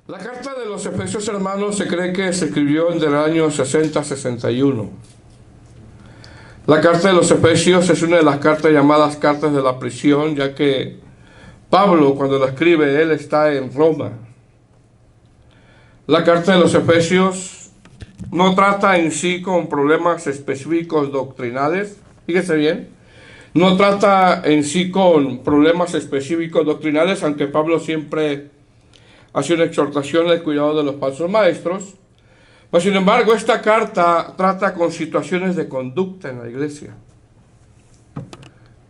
La carta de los Efesios, hermanos, se cree que se escribió en el año 60-61. La carta de los Efesios es una de las cartas llamadas cartas de la prisión, ya que Pablo, cuando la escribe, él está en Roma. La carta de los Efesios no trata en sí con problemas específicos doctrinales, fíjese bien, no trata en sí con problemas específicos doctrinales, aunque Pablo siempre hace una exhortación al cuidado de los falsos maestros. Pero sin embargo, esta carta trata con situaciones de conducta en la iglesia.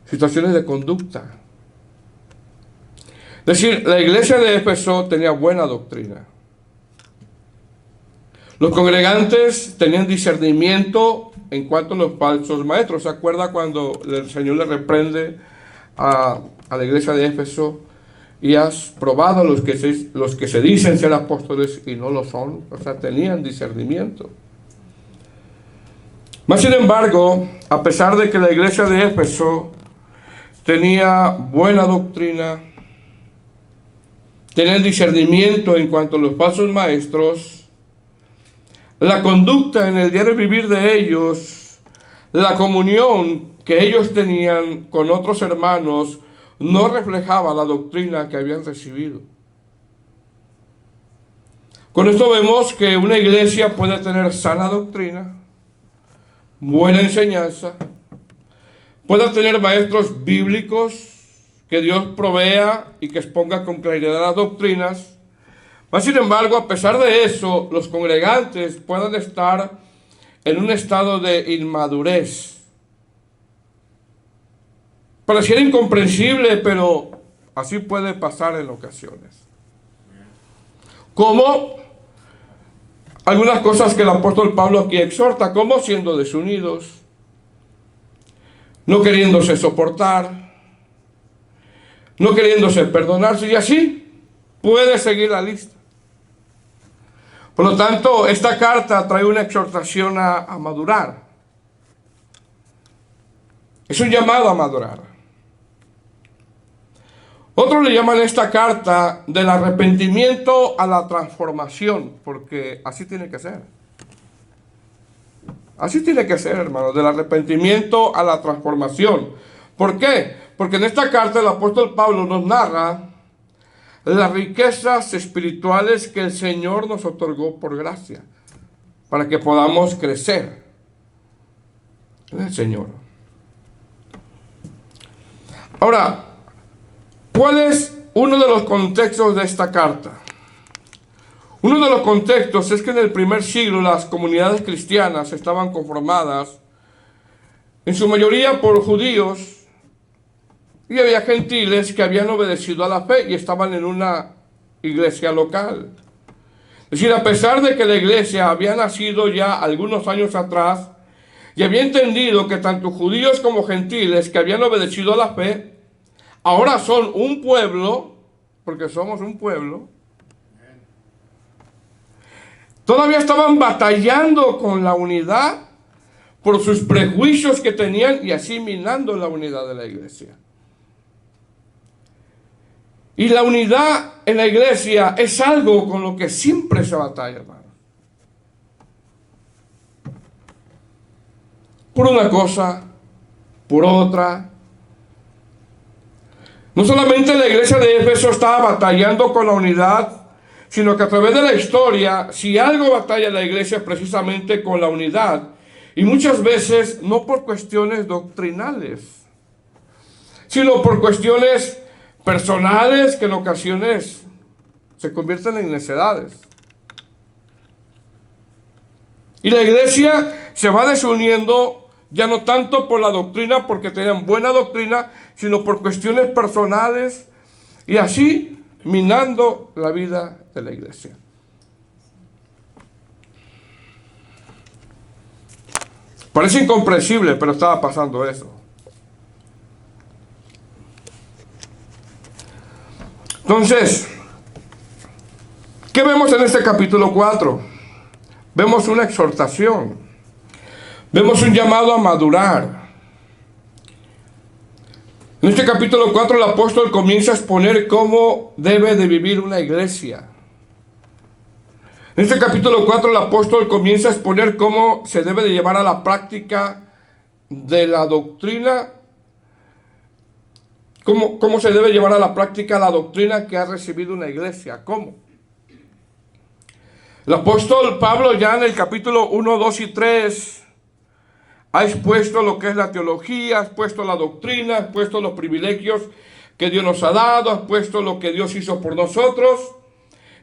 Situaciones de conducta. Es decir, la iglesia de Éfeso tenía buena doctrina. Los congregantes tenían discernimiento en cuanto a los falsos maestros. ¿Se acuerda cuando el Señor le reprende a la iglesia de Éfeso? Y has probado a los que se dicen ser apóstoles y no lo son. O sea, tenían discernimiento. Mas sin embargo, a pesar de que la iglesia de Éfeso tenía buena doctrina, tenían discernimiento en cuanto a los falsos maestros, la conducta en el diario vivir de ellos, la comunión que ellos tenían con otros hermanos, no reflejaba la doctrina que habían recibido. Con esto vemos que una iglesia puede tener sana doctrina, buena enseñanza, puede tener maestros bíblicos que Dios provea y que exponga con claridad las doctrinas. Mas sin embargo, a pesar de eso, los congregantes pueden estar en un estado de inmadurez. Pareciera incomprensible, pero así puede pasar en ocasiones. Como algunas cosas que el apóstol Pablo aquí exhorta, como siendo desunidos, no queriéndose soportar, no queriéndose perdonarse, y así puede seguir la lista. Por lo tanto, esta carta trae una exhortación a madurar. Es un llamado a madurar. Otros le llaman esta carta del arrepentimiento a la transformación, porque así tiene que ser. Así tiene que ser, hermanos, del arrepentimiento a la transformación. ¿Por qué? Porque en esta carta el apóstol Pablo nos narra las riquezas espirituales que el Señor nos otorgó por gracia, para que podamos crecer en el Señor. Ahora, ¿cuál es uno de los contextos de esta carta? Uno de los contextos es que en el primer siglo las comunidades cristianas estaban conformadas en su mayoría por judíos, y había gentiles que habían obedecido a la fe y estaban en una iglesia local. Es decir, a pesar de que la iglesia había nacido ya algunos años atrás y había entendido que tanto judíos como gentiles que habían obedecido a la fe, ahora son un pueblo, porque somos un pueblo, todavía estaban batallando con la unidad por sus prejuicios que tenían y así minando la unidad de la iglesia. Y la unidad en la iglesia es algo con lo que siempre se batalla, hermano. Por una cosa, por otra. No solamente la iglesia de Éfeso estaba batallando con la unidad, sino que a través de la historia, si algo batalla la iglesia es precisamente con la unidad. Y muchas veces no por cuestiones doctrinales, sino por cuestiones personales que en ocasiones se convierten en necedades. Y la iglesia se va desuniendo ya no tanto por la doctrina, porque tenían buena doctrina, sino por cuestiones personales y así minando la vida de la iglesia. Parece incomprensible, pero estaba pasando eso. Entonces, ¿qué vemos en este capítulo 4? Vemos una exhortación. Vemos un llamado a madurar. En este capítulo 4 el apóstol comienza a exponer cómo debe de vivir una iglesia. En este capítulo 4 el apóstol comienza a exponer cómo se debe de llevar a la práctica de la doctrina, cómo se debe llevar a la práctica la doctrina que ha recibido una iglesia. ¿Cómo? El apóstol Pablo ya en el capítulo 1, 2 y 3 ha expuesto lo que es la teología, ha expuesto la doctrina, ha expuesto los privilegios que Dios nos ha dado, ha expuesto lo que Dios hizo por nosotros.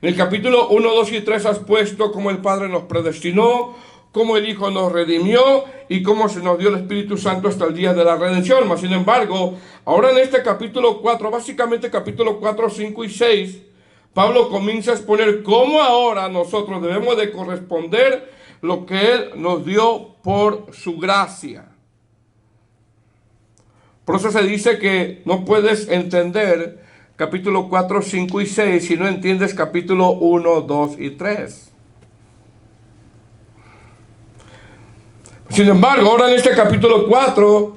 En el capítulo 1, 2 y 3 ha expuesto cómo el Padre nos predestinó, cómo el Hijo nos redimió y cómo se nos dio el Espíritu Santo hasta el día de la redención. Mas, sin embargo, ahora en este capítulo 4, básicamente capítulo 4, 5 y 6, Pablo comienza a exponer cómo ahora nosotros debemos de corresponder lo que Él nos dio por su gracia. Por eso se dice que no puedes entender capítulo 4, 5 y 6 si no entiendes capítulo 1, 2 y 3. Sin embargo, ahora en este capítulo 4,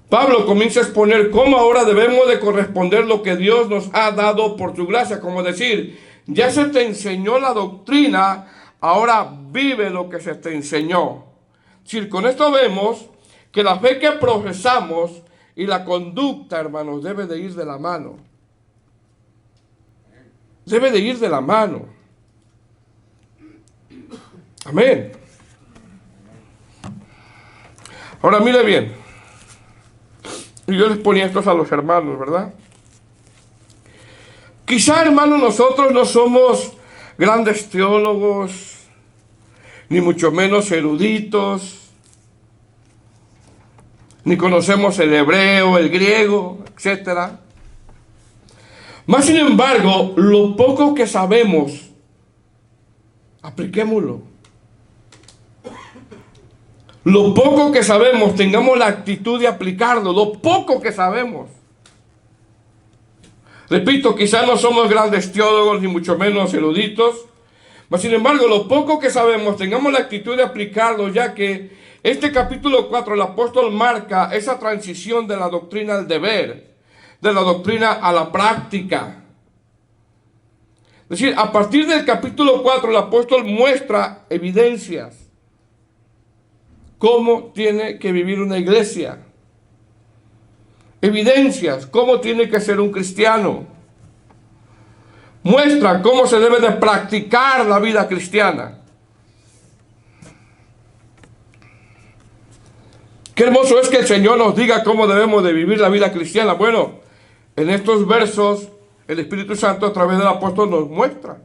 Pablo comienza a exponer cómo ahora debemos de corresponder lo que Dios nos ha dado por su gracia. Como decir, ya se te enseñó la doctrina, ahora vive lo que se te enseñó. Es decir, con esto vemos que la fe que profesamos y la conducta, hermanos, debe de ir de la mano. Debe de ir de la mano. Amén. Ahora mire bien. Y yo les ponía estos a los hermanos, ¿verdad? Quizá, hermanos, nosotros no somos grandes teólogos, ni mucho menos eruditos, ni conocemos el hebreo, el griego, etcétera. Más sin embargo, lo poco que sabemos, apliquémoslo. Lo poco que sabemos, tengamos la actitud de aplicarlo. Lo poco que sabemos. Repito, quizás no somos grandes teólogos, ni mucho menos eruditos. Mas sin embargo, lo poco que sabemos, tengamos la actitud de aplicarlo, ya que este capítulo 4, el apóstol marca esa transición de la doctrina al deber, de la doctrina a la práctica. Es decir, a partir del capítulo 4 el apóstol muestra evidencias. Cómo tiene que vivir una iglesia. Evidencias, cómo tiene que ser un cristiano. Muestra cómo se debe de practicar la vida cristiana. Qué hermoso es que el Señor nos diga cómo debemos de vivir la vida cristiana. Bueno, en estos versos el Espíritu Santo a través del apóstol nos muestra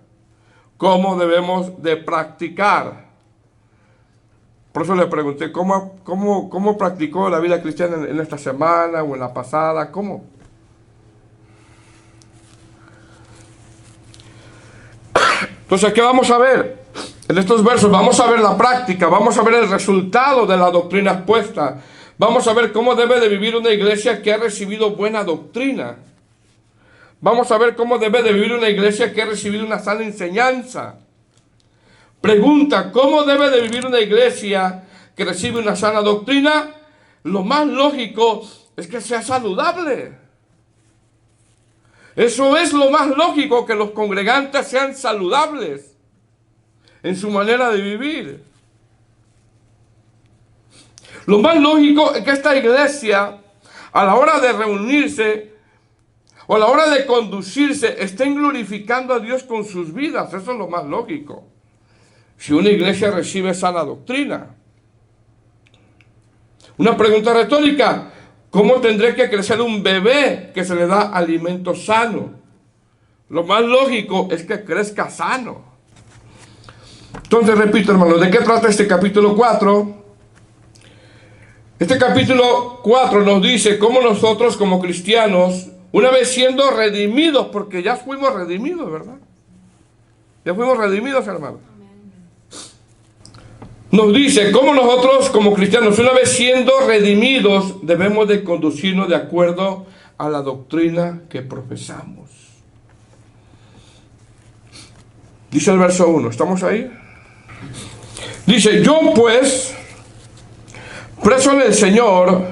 cómo debemos de practicar. Por eso le pregunté, ¿cómo practicó la vida cristiana en esta semana o en la pasada? ¿Cómo? Entonces, ¿qué vamos a ver? En estos versos vamos a ver la práctica, vamos a ver el resultado de la doctrina expuesta. Vamos a ver cómo debe de vivir una iglesia que ha recibido buena doctrina. Vamos a ver cómo debe de vivir una iglesia que ha recibido una sana enseñanza. Pregunta, ¿cómo debe de vivir una iglesia que recibe una sana doctrina? Lo más lógico es que sea saludable. Eso es lo más lógico, que los congregantes sean saludables en su manera de vivir. Lo más lógico es que esta iglesia, a la hora de reunirse o a la hora de conducirse, estén glorificando a Dios con sus vidas. Eso es lo más lógico. Si una iglesia recibe sana doctrina. Una pregunta retórica: ¿cómo tendré que crecer un bebé que se le da alimento sano? Lo más lógico es que crezca sano. Entonces, repito, hermanos, ¿de qué trata este capítulo 4? Este capítulo 4 nos dice cómo nosotros como cristianos, una vez siendo redimidos, porque ya fuimos redimidos, ¿verdad? Ya fuimos redimidos, hermanos. Nos dice cómo nosotros como cristianos, una vez siendo redimidos, debemos de conducirnos de acuerdo a la doctrina que profesamos. Dice el verso 1, ¿estamos ahí? Dice: yo pues, preso en el Señor,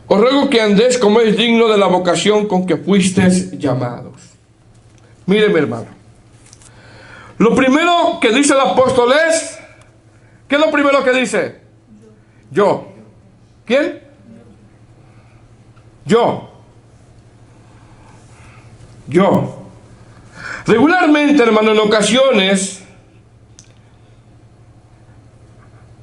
os ruego que andéis como es digno de la vocación con que fuisteis llamados. Mire, mi hermano, lo primero que dice el apóstol es, ¿qué es lo primero que dice? Yo. ¿Quién? Yo. Regularmente, hermano, en ocasiones,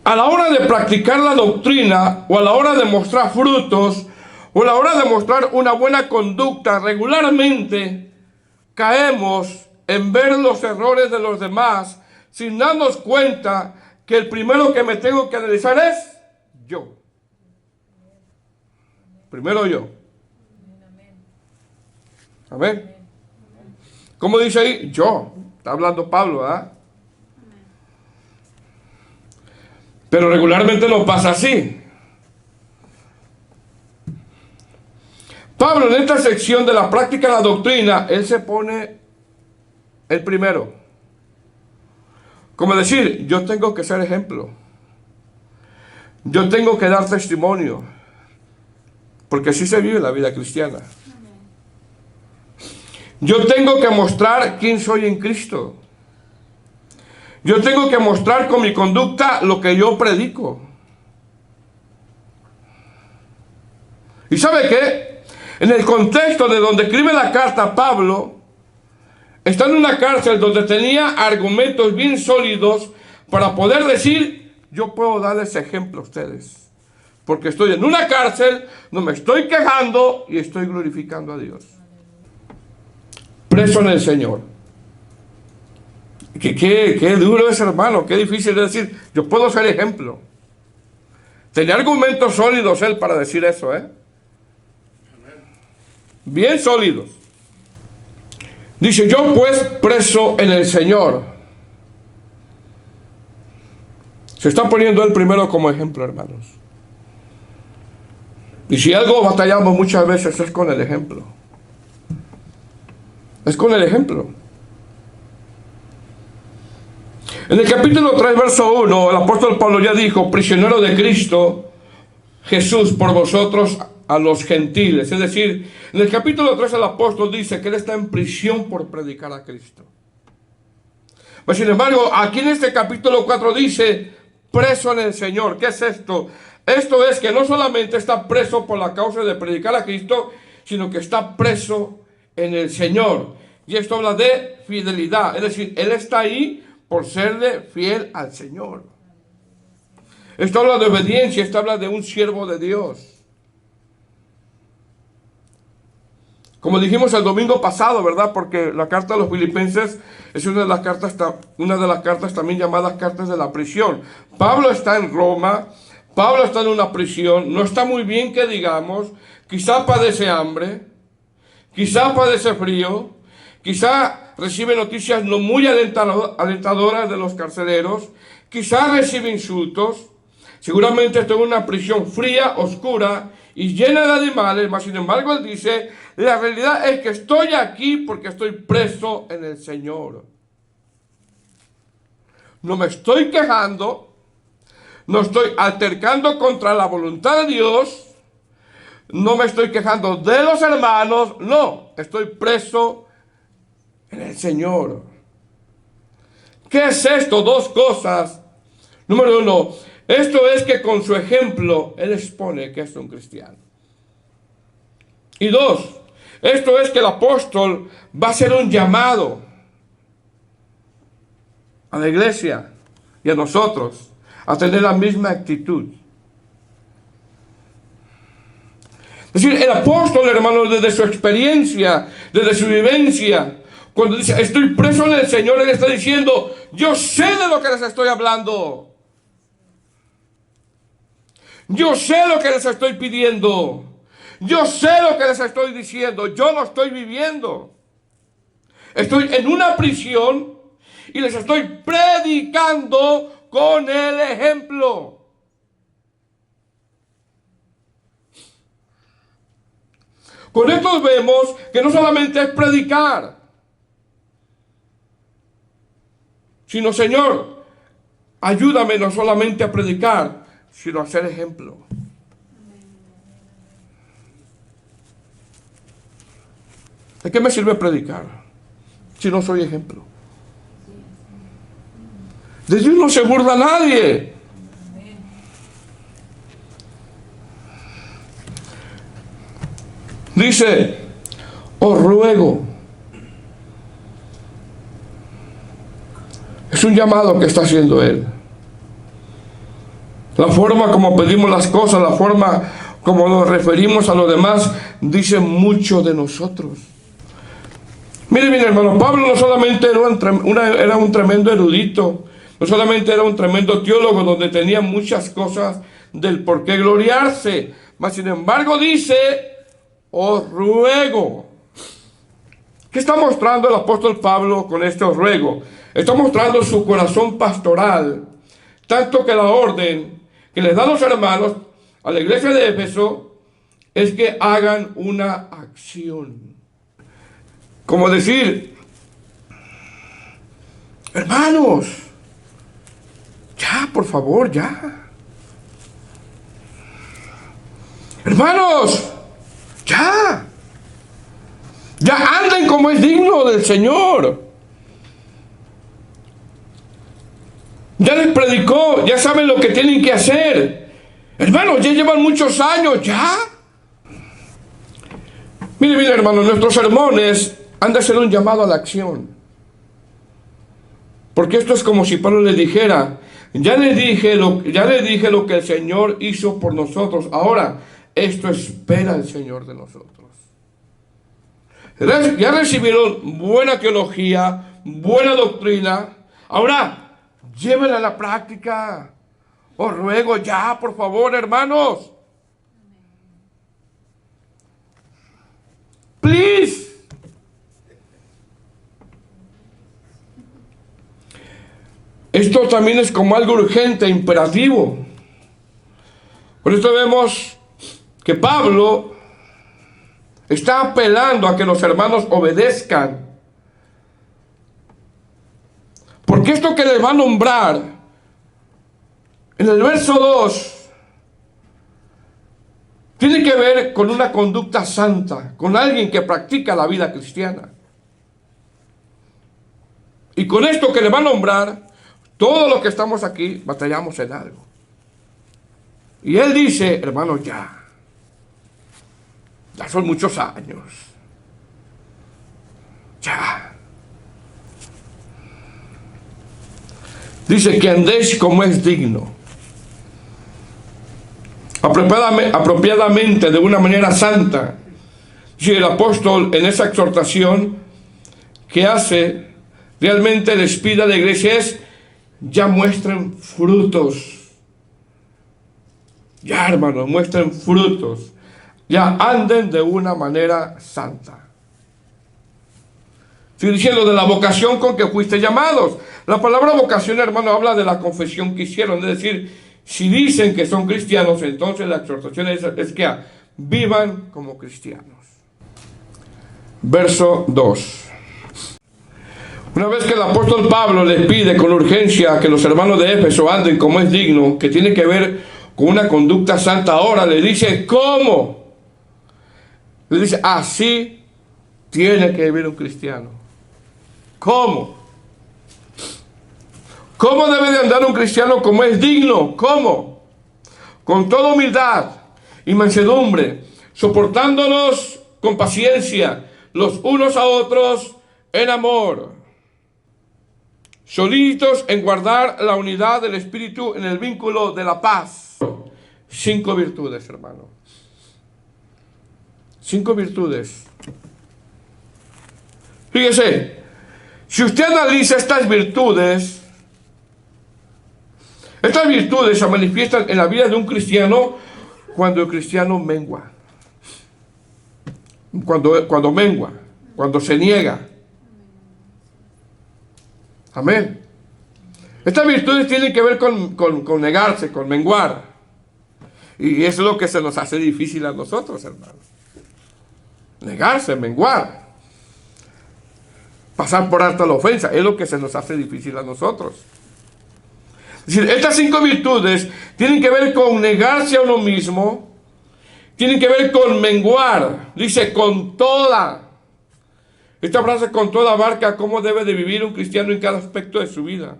a la hora de practicar la doctrina, o a la hora de mostrar frutos, o a la hora de mostrar una buena conducta, regularmente caemos en ver los errores de los demás, sin darnos cuenta que el primero que me tengo que analizar es yo. Primero yo. Amén. ¿Cómo dice ahí? Yo. Está hablando Pablo, ¿verdad? Pero regularmente no pasa así. Pablo, en esta sección de la práctica de la doctrina, él se pone el primero. Como decir, yo tengo que ser ejemplo. Yo tengo que dar testimonio. Porque así se vive la vida cristiana. Yo tengo que mostrar quién soy en Cristo. Yo tengo que mostrar con mi conducta lo que yo predico. ¿Y sabe qué? En el contexto de donde escribe la carta Pablo, está en una cárcel donde tenía argumentos bien sólidos para poder decir, yo puedo darles ejemplo a ustedes. Porque estoy en una cárcel, no me estoy quejando y estoy glorificando a Dios. Preso en el Señor. Qué duro es, hermano, qué difícil es decir, yo puedo ser ejemplo. Tenía argumentos sólidos él para decir eso, bien sólidos. Dice, yo pues preso en el Señor. Se está poniendo él primero como ejemplo, hermanos. Y si algo batallamos muchas veces es con el ejemplo. Es con el ejemplo. En el capítulo 3, verso 1, el apóstol Pablo ya dijo, prisionero de Cristo Jesús por vosotros a los gentiles. Es decir, en el capítulo 3 el apóstol dice que él está en prisión por predicar a Cristo. Pues sin embargo, aquí en este capítulo 4 dice, preso en el Señor. ¿Qué es esto? Esto es que no solamente está preso por la causa de predicar a Cristo, sino que está preso en el Señor. Y esto habla de fidelidad. Es decir, él está ahí por serle fiel al Señor. Esto habla de obediencia, esto habla de un siervo de Dios. Como dijimos el domingo pasado, ¿verdad? Porque la carta a los Filipenses es una de las cartas también llamadas cartas de la prisión. Pablo está en Roma, Pablo está en una prisión, no está muy bien que digamos, quizá padece hambre, quizá padece frío, quizá recibe noticias no muy alentadoras de los carceleros, quizá recibe insultos, seguramente está en una prisión fría, oscura y llena de animales, mas sin embargo él dice, la realidad es que estoy aquí porque estoy preso en el Señor. No me estoy quejando, no estoy altercando contra la voluntad de Dios, no me estoy quejando de los hermanos, no, estoy preso en el Señor. ¿Qué es esto? Dos cosas. Número uno, esto es que con su ejemplo él expone que es un cristiano. Y dos, esto es que el apóstol va a hacer un llamado a la iglesia y a nosotros a tener la misma actitud. Es decir, el apóstol, hermano, desde su experiencia, desde su vivencia, cuando dice, estoy preso en el Señor, él está diciendo, yo sé de lo que les estoy hablando. Yo sé lo que les estoy pidiendo. Yo sé lo que les estoy diciendo. Yo lo estoy viviendo. Estoy en una prisión y les estoy predicando con el ejemplo. Con esto vemos que no solamente es predicar, sino, Señor, ayúdame no solamente a predicar, sino a ser ejemplo. ¿De qué me sirve predicar si no soy ejemplo? De Dios no se burla nadie. Dice, os ruego. Es un llamado que está haciendo Él. La forma como pedimos las cosas, la forma como nos referimos a los demás, dice mucho de nosotros. Mire bien, hermano, Pablo no solamente era un tremendo erudito, no solamente era un tremendo teólogo donde tenía muchas cosas del por qué gloriarse, mas sin embargo dice, os ruego. ¿Qué está mostrando el apóstol Pablo con este os ruego? Está mostrando su corazón pastoral, tanto que la orden que les da a los hermanos, a la iglesia de Éfeso, es que hagan una acción. Como decir, hermanos, ya, por favor, ya. Hermanos, ya. Ya anden como es digno del Señor. Ya les predicó, ya saben lo que tienen que hacer. Hermanos, ya llevan muchos años, ya. Mire, hermanos, nuestros sermones han de ser un llamado a la acción. Porque esto es como si Pablo le dijera, ya le dije lo que el Señor hizo por nosotros. Ahora, esto espera el Señor de nosotros. Ya recibieron buena teología, buena doctrina. Ahora, llévenla a la práctica. Os ruego ya, por favor, hermanos. Please. Esto también es como algo urgente, imperativo. Por esto vemos que Pablo está apelando a que los hermanos obedezcan. Porque esto que les va a nombrar en el verso 2 tiene que ver con una conducta santa, con alguien que practica la vida cristiana. Y con esto que le va a nombrar, todos los que estamos aquí batallamos en algo. Y él dice, hermanos, ya son muchos años. Ya. Dice que andéis como es digno. Apropiadamente, de una manera santa. Dice el apóstol en esa exhortación que hace, realmente les pide a la iglesia es, ya muestren frutos. Ya, hermanos, muestren frutos. Ya anden de una manera santa. Estoy diciendo de la vocación con que fuiste llamados. La palabra vocación, hermano, habla de la confesión que hicieron. Es decir, si dicen que son cristianos, entonces la exhortación es que vivan como cristianos. Verso 2. Una vez que el apóstol Pablo les pide con urgencia que los hermanos de Éfeso anden como es digno, que tiene que ver con una conducta santa, ahora le dice, ¿cómo? Le dice, así tiene que vivir un cristiano. ¿Cómo? ¿Cómo debe de andar un cristiano como es digno? ¿Cómo? Con toda humildad y mansedumbre, soportándonos con paciencia los unos a otros en amor, solícitos en guardar la unidad del Espíritu en el vínculo de la paz. 5 virtudes, hermano. 5 virtudes. Fíjese, si usted analiza estas virtudes se manifiestan en la vida de un cristiano cuando el cristiano mengua. Cuando mengua, cuando se niega. Amén. Estas virtudes tienen que ver con negarse, con menguar. Y eso es lo que se nos hace difícil a nosotros, hermanos. Negarse, menguar. Pasar por alto la ofensa. Es lo que se nos hace difícil a nosotros. Es decir, estas 5 virtudes tienen que ver con negarse a uno mismo. Tienen que ver con menguar. Dice, con toda. Esta frase con toda abarca cómo debe de vivir un cristiano en cada aspecto de su vida.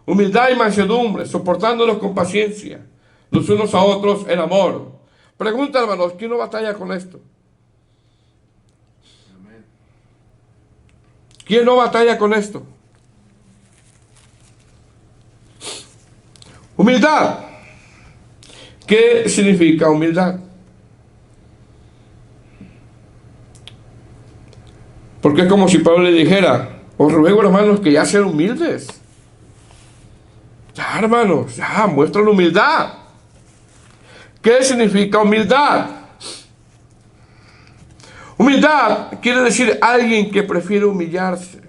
Humildad y mansedumbre, soportándolos con paciencia, los unos a otros en amor. Pregunta, hermanos, ¿quién no batalla con esto? ¿Quién no batalla con esto? Humildad. ¿Qué significa humildad? Porque es como si Pablo le dijera: os ruego, hermanos, que ya sean humildes. Ya, hermanos, ya, muestran humildad. ¿Qué significa humildad? Humildad quiere decir alguien que prefiere humillarse.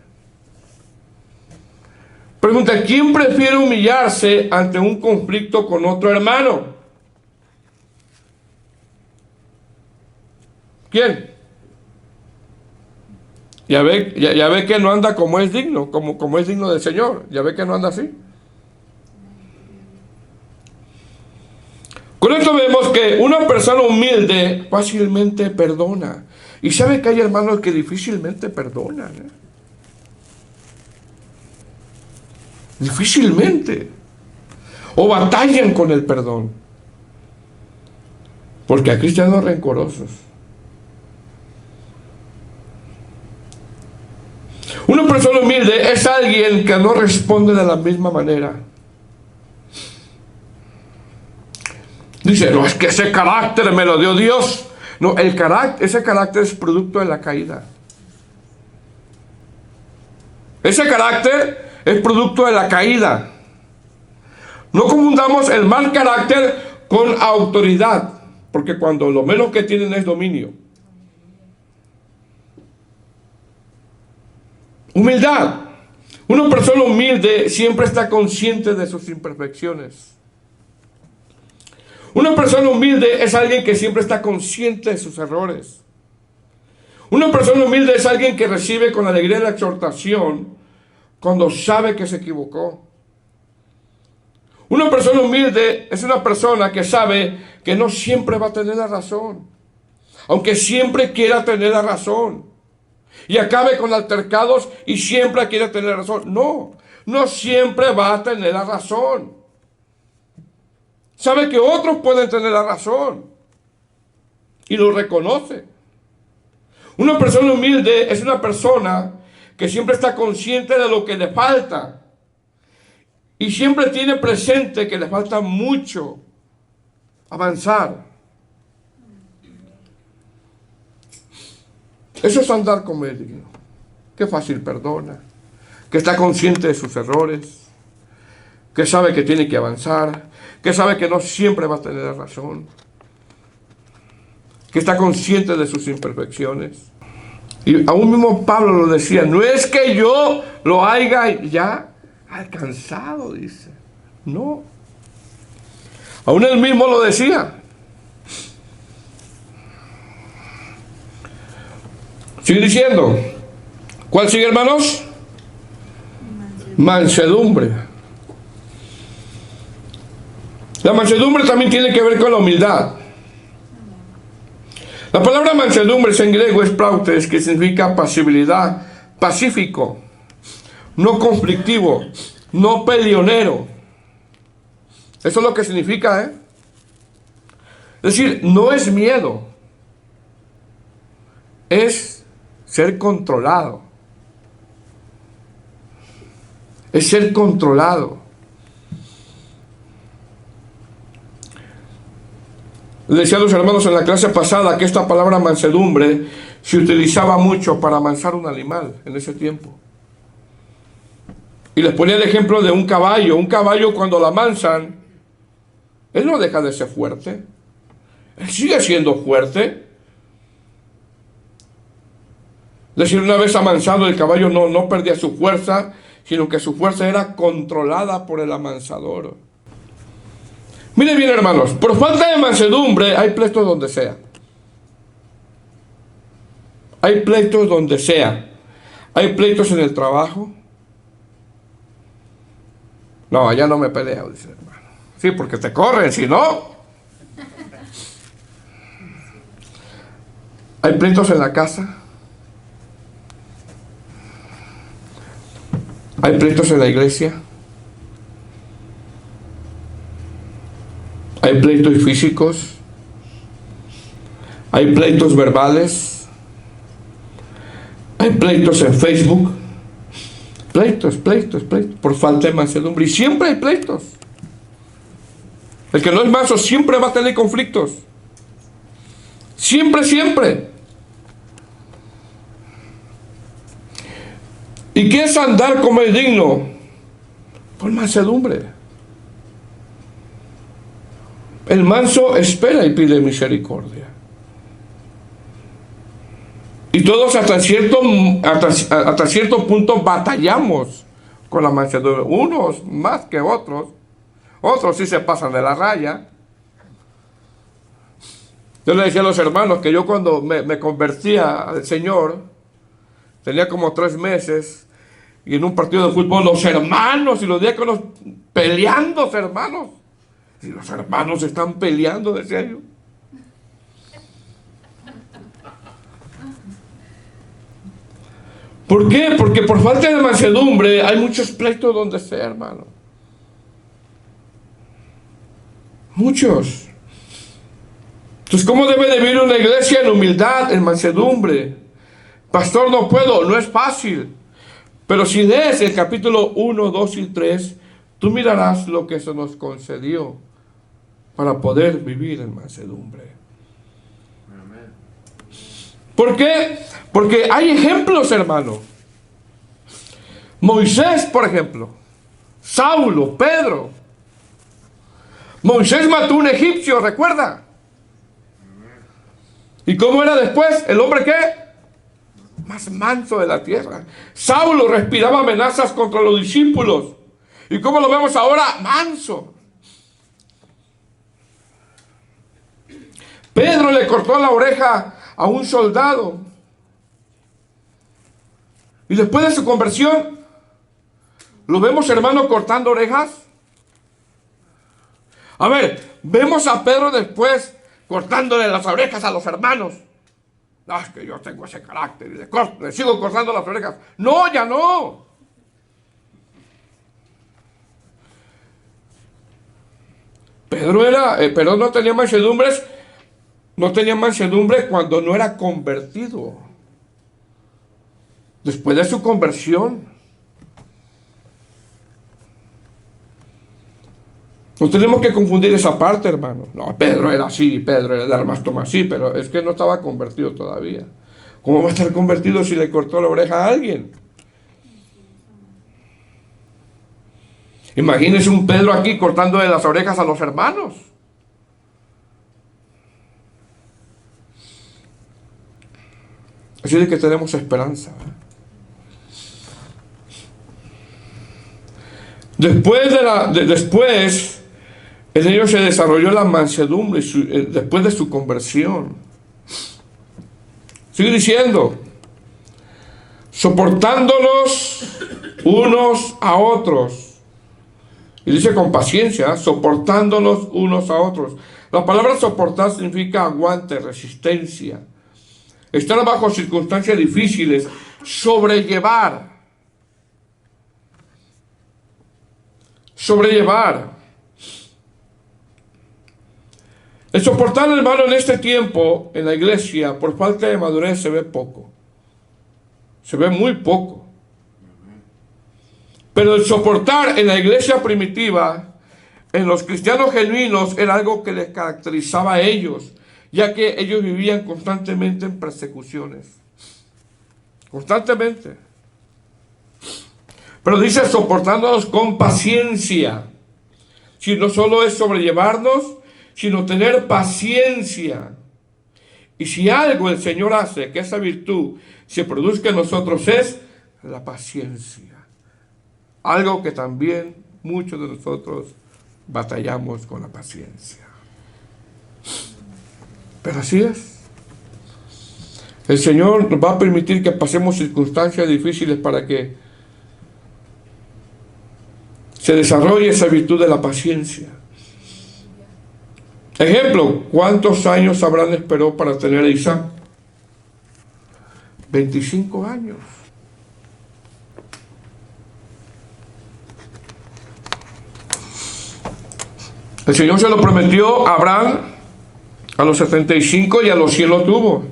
Pregunta: ¿quién prefiere humillarse ante un conflicto con otro hermano? ¿Quién? Ya ve que no anda como es digno, como es digno del Señor. Ya ve que no anda así. Con esto vemos que una persona humilde fácilmente perdona. Y sabe que hay hermanos que difícilmente perdonan. Difícilmente. O batallan con el perdón. Porque hay cristianos rencorosos. Una persona humilde es alguien que no responde de la misma manera. Dice: no, es que ese carácter me lo dio Dios. No, ese carácter es producto de la caída. Ese carácter es producto de la caída. No confundamos el mal carácter con autoridad, porque cuando lo menos que tienen es dominio. Humildad. Una persona humilde siempre está consciente de sus imperfecciones. Una persona humilde es alguien que siempre está consciente de sus errores. Una persona humilde es alguien que recibe con alegría la exhortación cuando sabe que se equivocó. Una persona humilde es una persona que sabe que no siempre va a tener la razón, aunque siempre quiera tener la razón, y acabe con altercados y siempre quiera tener razón. No siempre va a tener la razón. Sabe que otros pueden tener la razón y lo reconoce. Una persona humilde es una persona que siempre está consciente de lo que le falta y siempre tiene presente que le falta mucho avanzar. Eso es andar como él digno, que fácil perdona, que está consciente de sus errores, que sabe que tiene que avanzar, que sabe que no siempre va a tener la razón, que está consciente de sus imperfecciones. Y aún mismo Pablo lo decía: no es que yo lo haya ya alcanzado, dice. No. Aún él mismo lo decía. Sigue diciendo. ¿Cuál sigue, hermanos? Mansedumbre. La mansedumbre también tiene que ver con la humildad. La palabra mansedumbre en griego es prautes, que significa pasibilidad, pacífico, no conflictivo, no peleonero. Eso es lo que significa, Es decir, no es miedo, es ser controlado. Es ser controlado. Le decía a los hermanos en la clase pasada que esta palabra mansedumbre se utilizaba mucho para amansar un animal en ese tiempo. Y les ponía el ejemplo de un caballo. Un caballo, cuando lo amansan, él no deja de ser fuerte. Él sigue siendo fuerte. Es decir, una vez amansado, el caballo no perdía su fuerza, sino que su fuerza era controlada por el amansador. Miren bien, hermanos, por falta de mansedumbre hay pleitos donde sea. Hay pleitos donde sea. Hay pleitos en el trabajo. No, allá no me peleo, dice el hermano. Sí, porque te corren, si no. Hay pleitos en la casa. Hay pleitos en la iglesia. Hay pleitos físicos, hay pleitos verbales, hay pleitos en Facebook, pleitos, por falta de mansedumbre. Y siempre hay pleitos. El que no es manso siempre va a tener conflictos. Siempre. ¿Y qué es andar como es digno? Por mansedumbre. El manso espera y pide misericordia. Y todos hasta cierto punto batallamos con la mansedumbre. Unos más que otros. Otros sí se pasan de la raya. Yo le decía a los hermanos que yo cuando me convertía al Señor, tenía como 3 meses, y en un partido de fútbol los hermanos y los diáconos peleando, hermanos. Y los hermanos están peleando, decía yo. ¿Por qué? Porque por falta de mansedumbre hay muchos pleitos donde sea, hermano. Muchos. Entonces, ¿cómo debe de vivir una iglesia en humildad, en mansedumbre? Pastor, no puedo, no es fácil. Pero si lees el capítulo 1, 2 y 3, tú mirarás lo que se nos concedió para poder vivir en mansedumbre. Amén. ¿Por qué? Porque hay ejemplos, hermano. Moisés, por ejemplo. Saulo, Pedro. Moisés mató a un egipcio, ¿recuerda? ¿Y cómo era después? ¿El hombre qué? Más manso de la tierra. Saulo respiraba amenazas contra los discípulos. ¿Y cómo lo vemos ahora? Manso. Pedro le cortó la oreja a un soldado. Y después de su conversión, ¿lo vemos, hermano, cortando orejas? A ver, vemos a Pedro después cortándole las orejas a los hermanos. No, es que yo tengo ese carácter y le sigo cortando las orejas. No, ya no. Pedro no tenía mansedumbres. No tenía mansedumbre cuando no era convertido. Después de su conversión. No tenemos que confundir esa parte, hermano. No, Pedro era así, Pedro era de armas toma así, pero es que no estaba convertido todavía. ¿Cómo va a estar convertido si le cortó la oreja a alguien? Imagínese un Pedro aquí cortándole las orejas a los hermanos. Así de que tenemos esperanza. Después en ellos se desarrolló la mansedumbre después de su conversión. Sigue diciendo, soportándolos unos a otros. Y dice con paciencia, soportándonos unos a otros. La palabra soportar significa aguante, resistencia. Estar bajo circunstancias difíciles, sobrellevar. El soportar, hermano, en este tiempo, en la iglesia, por falta de madurez, se ve poco. Se ve muy poco. Pero el soportar en la iglesia primitiva, en los cristianos genuinos, era algo que les caracterizaba a ellos, ya que ellos vivían constantemente en persecuciones. Constantemente. Pero dice soportándonos con paciencia. Si no solo es sobrellevarnos, sino tener paciencia. Y si algo el Señor hace que esa virtud se produzca en nosotros es la paciencia. Algo que también muchos de nosotros batallamos con la paciencia. Pero así es. El Señor nos va a permitir que pasemos circunstancias difíciles para que se desarrolle esa virtud de la paciencia. Ejemplo, ¿cuántos años Abraham esperó para tener a Isaac? 25 años. El Señor se lo prometió a Abraham a los 75 y a los 100 lo tuvo.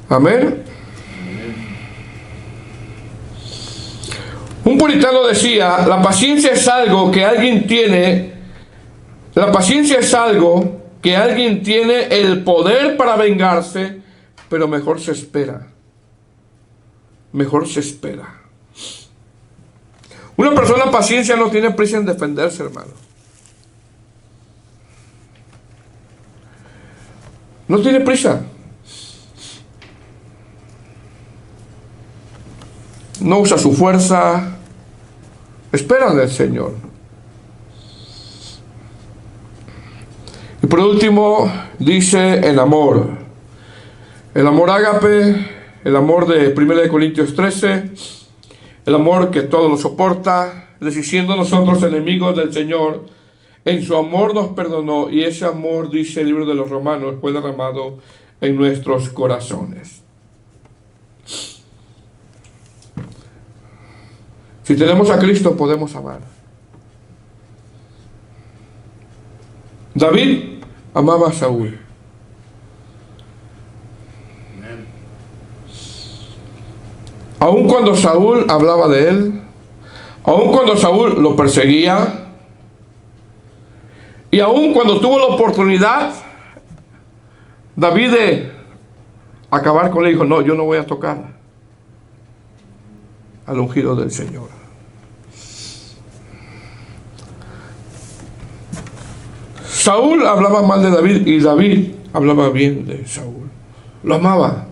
Amén. Un puritano decía, la paciencia es algo que alguien tiene, la paciencia es algo que alguien tiene el poder para vengarse, pero mejor se espera. Mejor se espera. Una persona paciencia no tiene prisa en defenderse, hermano. No tiene prisa. No usa su fuerza. Espera del Señor. Y por último, dice el amor. El amor ágape, el amor de 1 Corintios 13, el amor que todo lo soporta, siendo nosotros enemigos del Señor, en su amor nos perdonó, y ese amor, dice el libro de los Romanos, fue derramado en nuestros corazones. Si tenemos a Cristo, podemos amar. David amaba a Saúl. Aun cuando Saúl hablaba de él, aun cuando Saúl lo perseguía, y aun cuando tuvo la oportunidad, David de acabar con él, dijo, no, yo no voy a tocar al ungido del Señor. Saúl hablaba mal de David y David hablaba bien de Saúl. Lo amaba.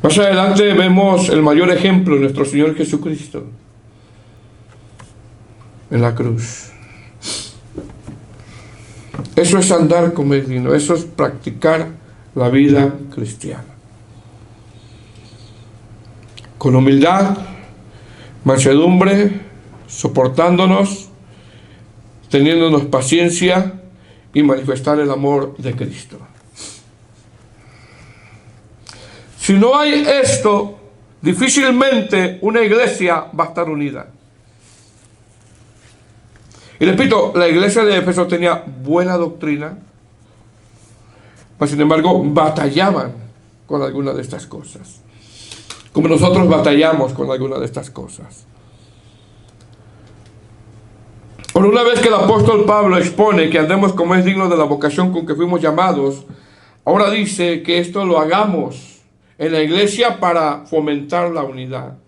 Más adelante vemos el mayor ejemplo de nuestro Señor Jesucristo en la cruz. Eso es andar como es digno, eso es practicar la vida cristiana. Con humildad, mansedumbre, soportándonos, teniéndonos paciencia y manifestar el amor de Cristo. Si no hay esto, difícilmente una iglesia va a estar unida. Y repito, la iglesia de Éfeso tenía buena doctrina, pero sin embargo batallaban con alguna de estas cosas, como nosotros batallamos con alguna de estas cosas. Por una vez que el apóstol Pablo expone que andemos como es digno de la vocación con que fuimos llamados, ahora dice que esto lo hagamos en la iglesia para fomentar la unidad.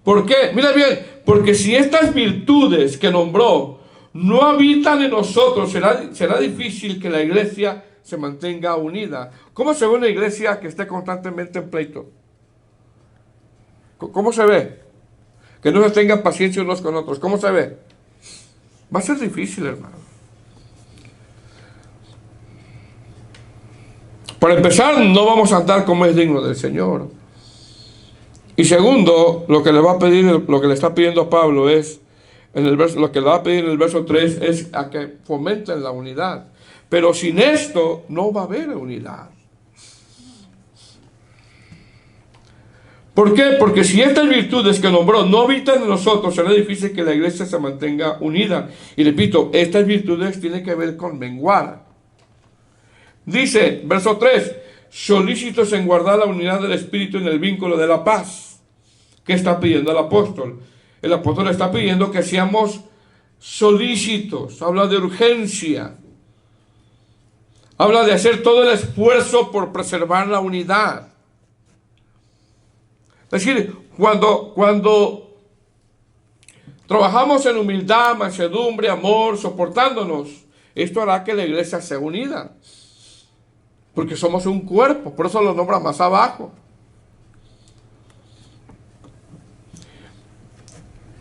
¿Por qué? Mira bien, porque si estas virtudes que nombró no habitan en nosotros, será difícil que la iglesia se mantenga unida. ¿Cómo se ve una iglesia que esté constantemente en pleito? ¿Cómo se ve? Que no se tengan paciencia unos con otros. ¿Cómo se ve? Va a ser difícil, hermano. Para empezar, no vamos a andar como es digno del Señor. Y segundo, lo que le va a pedir, lo que le está pidiendo Pablo es, lo que le va a pedir en el verso 3 es a que fomenten la unidad. Pero sin esto no va a haber unidad. ¿Por qué? Porque si estas virtudes que nombró no habitan en nosotros, será difícil que la iglesia se mantenga unida. Y repito, estas virtudes tienen que ver con menguar. Dice, verso 3, solícitos en guardar la unidad del Espíritu en el vínculo de la paz. ¿Qué está pidiendo el apóstol? El apóstol está pidiendo que seamos solícitos. Habla de urgencia. Habla de hacer todo el esfuerzo por preservar la unidad. Es decir, cuando trabajamos en humildad, mansedumbre, amor, soportándonos, esto hará que la iglesia sea unida. Porque somos un cuerpo, por eso lo nombra más abajo.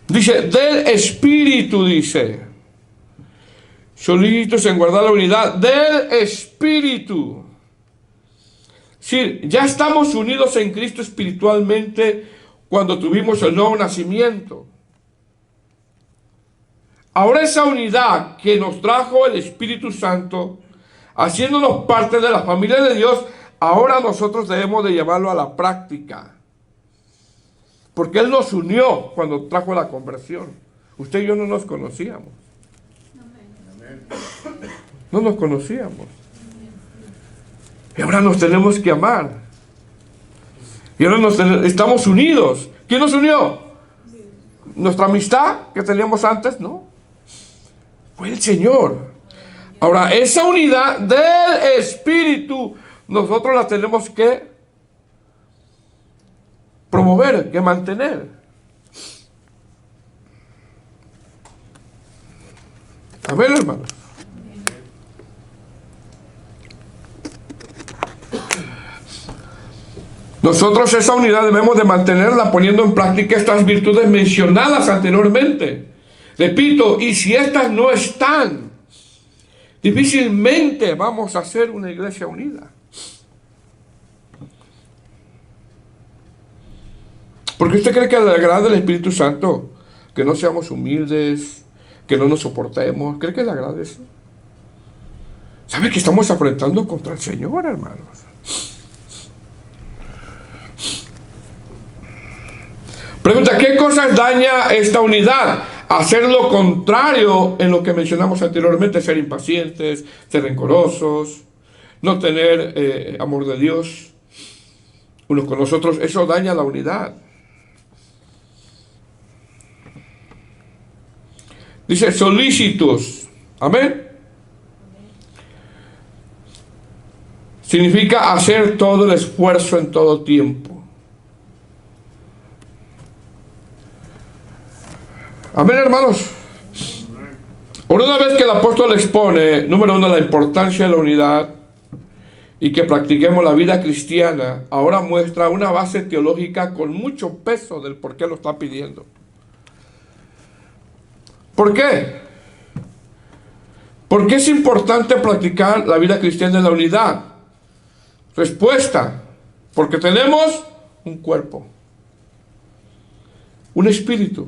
Dice, del Espíritu, dice. Solícitos en guardar la unidad del Espíritu. Sí, ya estamos unidos en Cristo espiritualmente cuando tuvimos el nuevo nacimiento. Ahora esa unidad que nos trajo el Espíritu Santo, haciéndonos parte de la familia de Dios, ahora nosotros debemos de llevarlo a la práctica. Porque Él nos unió cuando trajo la conversión. Usted y yo no nos conocíamos. No nos conocíamos. Y ahora nos tenemos que amar. Y ahora estamos unidos. ¿Quién nos unió? Nuestra amistad que teníamos antes, ¿no? Fue el Señor. Ahora, esa unidad del Espíritu, nosotros la tenemos que promover, que mantener. Amén, hermanos. Nosotros esa unidad debemos de mantenerla poniendo en práctica estas virtudes mencionadas anteriormente. Repito, y si estas no están, difícilmente vamos a ser una iglesia unida. Porque usted cree que le agrada al Espíritu Santo que no seamos humildes, que no nos soportemos. ¿Cree que le agrada eso? ¿Sabe que estamos afrentando contra el Señor, hermanos? Pregunta, ¿qué cosas daña esta unidad? Hacer lo contrario en lo que mencionamos anteriormente, ser impacientes, ser rencorosos, no tener amor de Dios unos con los otros. Eso daña la unidad. Dice solícitos. Amén. Significa hacer todo el esfuerzo en todo tiempo. Amén, hermanos. Por una vez que el apóstol expone, número uno, la importancia de la unidad y que practiquemos la vida cristiana, ahora muestra una base teológica con mucho peso del por qué lo está pidiendo. ¿Por qué? ¿Por qué es importante practicar la vida cristiana en la unidad? Respuesta, porque tenemos un cuerpo, un espíritu,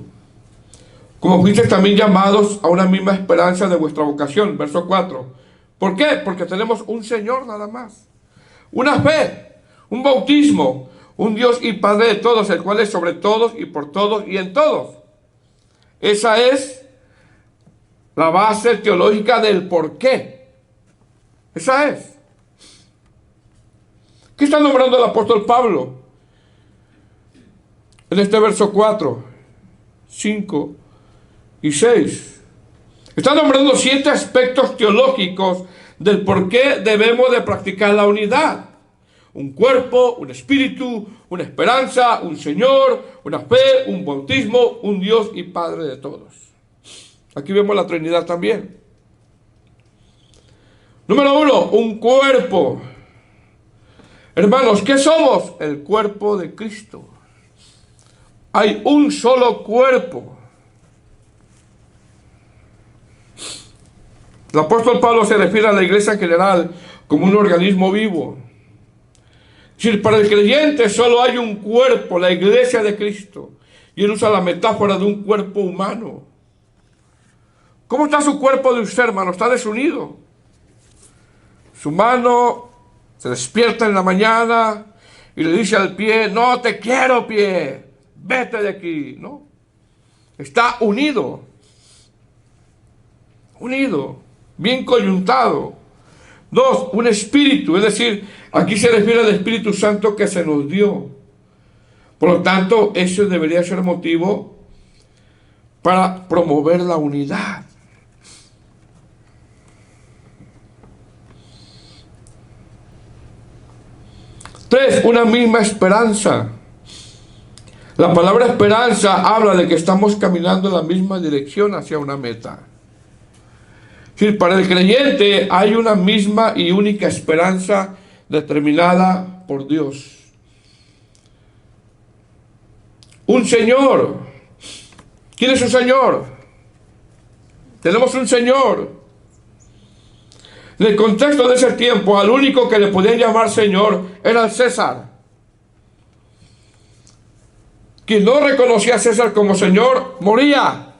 como fuisteis también llamados a una misma esperanza de vuestra vocación. Verso 4. ¿Por qué? Porque tenemos un Señor nada más, una fe, un bautismo, un Dios y Padre de todos, el cual es sobre todos y por todos y en todos. Esa es la base teológica del por qué. Esa es. ¿Qué está nombrando el apóstol Pablo? En este verso 4, 5 y 6. Está nombrando 7 aspectos teológicos del por qué debemos de practicar la unidad. Un cuerpo, un espíritu, una esperanza, un Señor, una fe, un bautismo, un Dios y Padre de todos. Aquí vemos la Trinidad también. Número 1, un cuerpo. Hermanos, ¿qué somos? El cuerpo de Cristo. Hay un solo cuerpo. El apóstol Pablo se refiere a la iglesia en general como un organismo vivo. Es decir, para el creyente solo hay un cuerpo, la iglesia de Cristo. Y él usa la metáfora de un cuerpo humano. ¿Cómo está su cuerpo de usted, hermano? ¿Está desunido? Su mano se despierta en la mañana y le dice al pie, no te quiero, pie, vete de aquí, ¿no? Está unido, bien coyuntado. 2, un espíritu, es decir, aquí se refiere al Espíritu Santo que se nos dio. Por lo tanto, eso debería ser motivo para promover la unidad. Tres, una misma esperanza. La palabra esperanza habla de que estamos caminando en la misma dirección hacia una meta. Es decir, para el creyente hay una misma y única esperanza determinada por Dios. Un Señor. ¿Quién es un Señor? Tenemos un Señor. En el contexto de ese tiempo, al único que le podían llamar Señor era el César. Quien no reconocía a César como Señor, moría.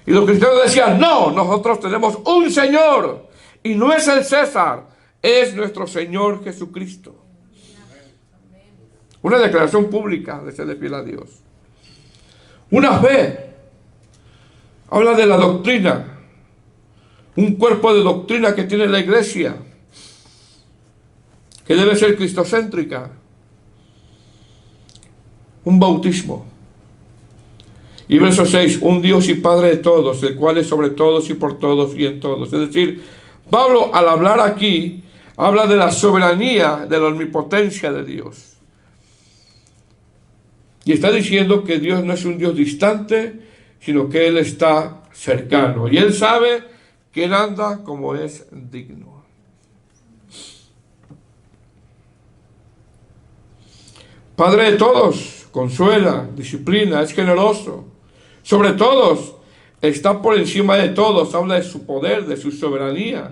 Y los cristianos decían, no, nosotros tenemos un Señor. Y no es el César, es nuestro Señor Jesucristo. Una declaración pública de serle fiel a Dios. Una fe. Habla de la doctrina. Un cuerpo de doctrina que tiene la iglesia, que debe ser cristocéntrica. Un bautismo. Y verso 6, un Dios y Padre de todos, el cual es sobre todos y por todos y en todos. Es decir, Pablo al hablar aquí, habla de la soberanía, de la omnipotencia de Dios. Y está diciendo que Dios no es un Dios distante, sino que Él está cercano. Y Él sabe que Él anda como es digno. Padre de todos, consuela, disciplina, es generoso. Sobre todos, está por encima de todos, habla de su poder, de su soberanía.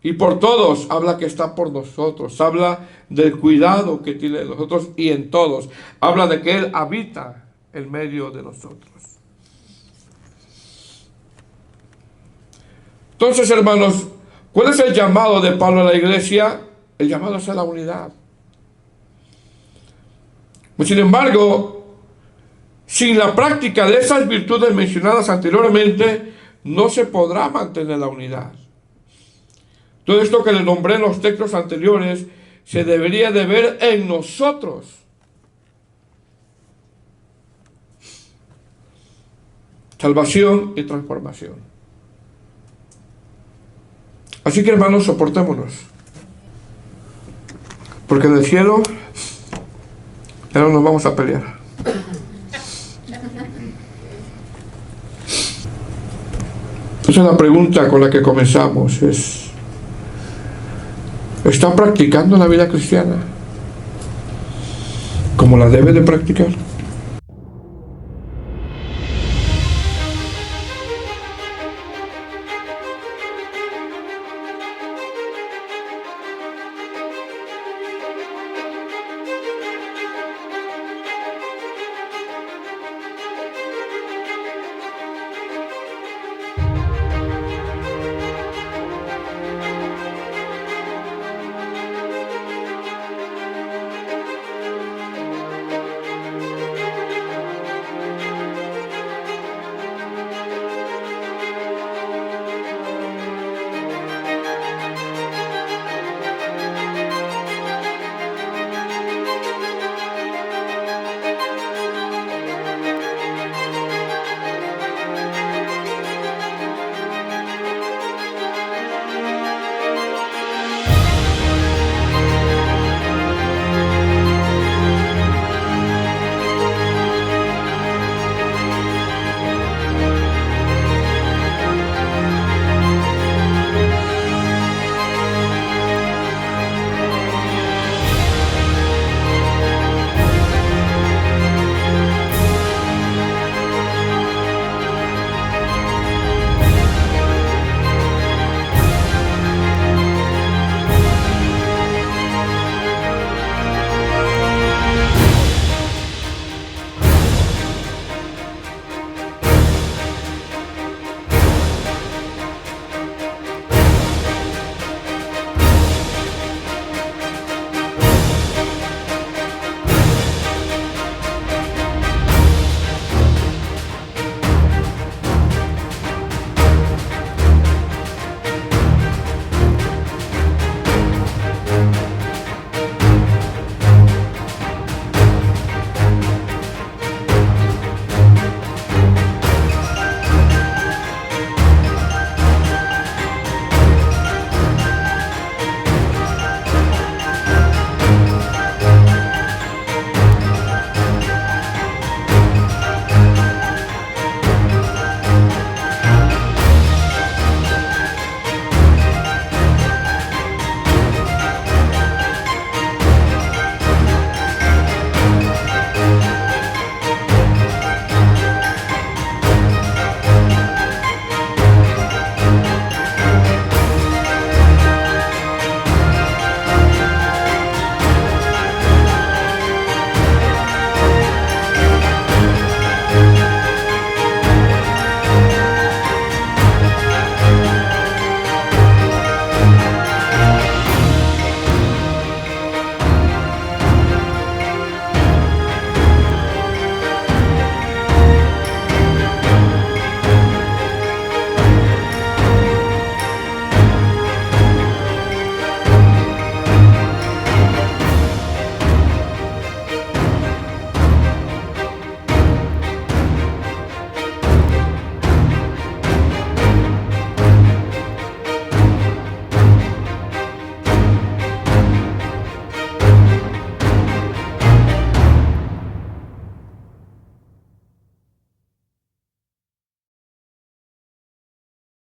Y por todos, habla que está por nosotros, habla del cuidado que tiene de nosotros y en todos. Habla de que Él habita en medio de nosotros. Entonces, hermanos, ¿cuál es el llamado de Pablo a la iglesia? El llamado es a la unidad. Sin embargo, sin la práctica de esas virtudes mencionadas anteriormente, no se podrá mantener la unidad. Todo esto que le nombré en los textos anteriores se debería de ver en nosotros. Salvación y transformación. Así que, hermanos, soportémonos. Porque en el cielo ya no nos vamos a pelear. Entonces la pregunta con la que comenzamos es: ¿está practicando la vida cristiana como la debe de practicar?